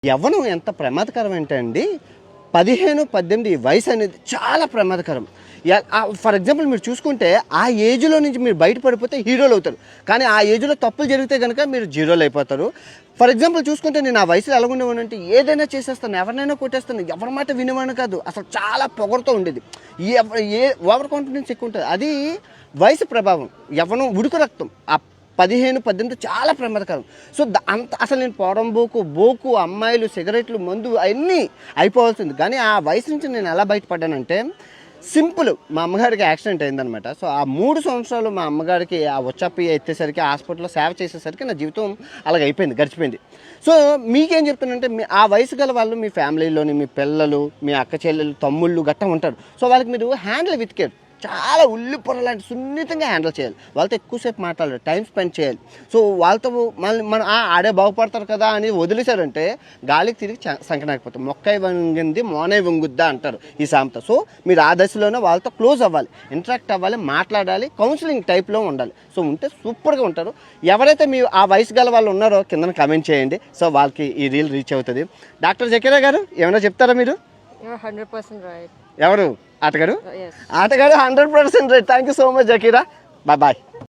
యవ్వనం ఎంత ప్రమాదకరం అంటే అండి 15-18 వయసు అనేది చాలా ప్రమాదకరం. ఫర్ ఎగ్జాంపుల్ మీరు చూసుకుంటే ఆ ఏజ్లో నుంచి మీరు బయటపడిపోతే హీరోలు అవుతారు, కానీ ఆ ఏజ్లో తప్పులు జరిగితే కనుక మీరు జీరోలు అయిపోతారు. ఫర్ ఎగ్జాంపుల్ చూసుకుంటే నేను ఆ వయసులో ఎలాగుండేవానంటే ఏదైనా చేసేస్తాను, ఎవరినైనా కొట్టేస్తాను, ఎవరి మాట వినేవాను కాదు, అసలు చాలా పొగరుతో ఉండేది. ఓవర్ కాన్ఫిడెన్స్ ఎక్కువ ఉంటుంది. అది వయసు ప్రభావం, యవ్వనం ఉడుకు రక్తం. ఆ 15-18 చాలా ప్రమాదకరం. సో అంత అసలు నేను బోకు అమ్మాయిలు, సిగరెట్లు, మందు అవన్నీ అయిపోవాల్సింది. కానీ ఆ వయసు నుంచి నేను ఎలా బయటపడ్డానంటే సింపుల్, మా అమ్మగారికి యాక్సిడెంట్ అయిందనమాట. సో ఆ 3 సంవత్సరాలు మా అమ్మగారికి ఆ వచ్చాపి ఎత్తేసరికి హాస్పిటల్లో సేవ చేసేసరికి నా జీవితం అలాగ అయిపోయింది, గడిచిపోయింది. సో మీకేం చెప్తానంటే ఆ వయసు గల వాళ్ళు మీ ఫ్యామిలీలోని మీ పిల్లలు, మీ అక్క చెల్లెలు, తమ్ముళ్ళు గట్టా ఉంటారు. సో వాళ్ళకి మీరు హ్యాండిల్ విత్ కేర్, చాలా ఉల్లి పొర లాంటి సున్నితంగా హ్యాండిల్ చేయాలి. వాళ్ళతో ఎక్కువసేపు మాట్లాడాలి, టైం స్పెండ్ చేయాలి. సో వాళ్ళతో మళ్ళీ మనం ఆడే బాగుపడతారు కదా అని వదిలేశారంటే గాలికి తిరిగి సంకనాకపోతాం. మొక్కై వంగింది మోనై వంగుద్దా అంటారు ఈ సామెత. సో మీరు ఆ దశలోనే వాళ్ళతో క్లోజ్ అవ్వాలి, ఇంటరాక్ట్ అవ్వాలి, మాట్లాడాలి, కౌన్సిలింగ్ టైప్లో ఉండాలి. సో ఉంటే సూపర్గా ఉంటారు. ఎవరైతే మీ ఆ వయసు గల వాళ్ళు ఉన్నారో కింద కమెంట్ చేయండి. సో వాళ్ళకి ఈ రీల్ రీచ్ అవుతుంది. డాక్టర్ జకీరా గారు ఏమైనా చెప్తారా మీరు? 100% right. ఎవరు? ఆటగాడు? Yes. ఆటగాడు 100% right. Thank you so much Zakira. Bye.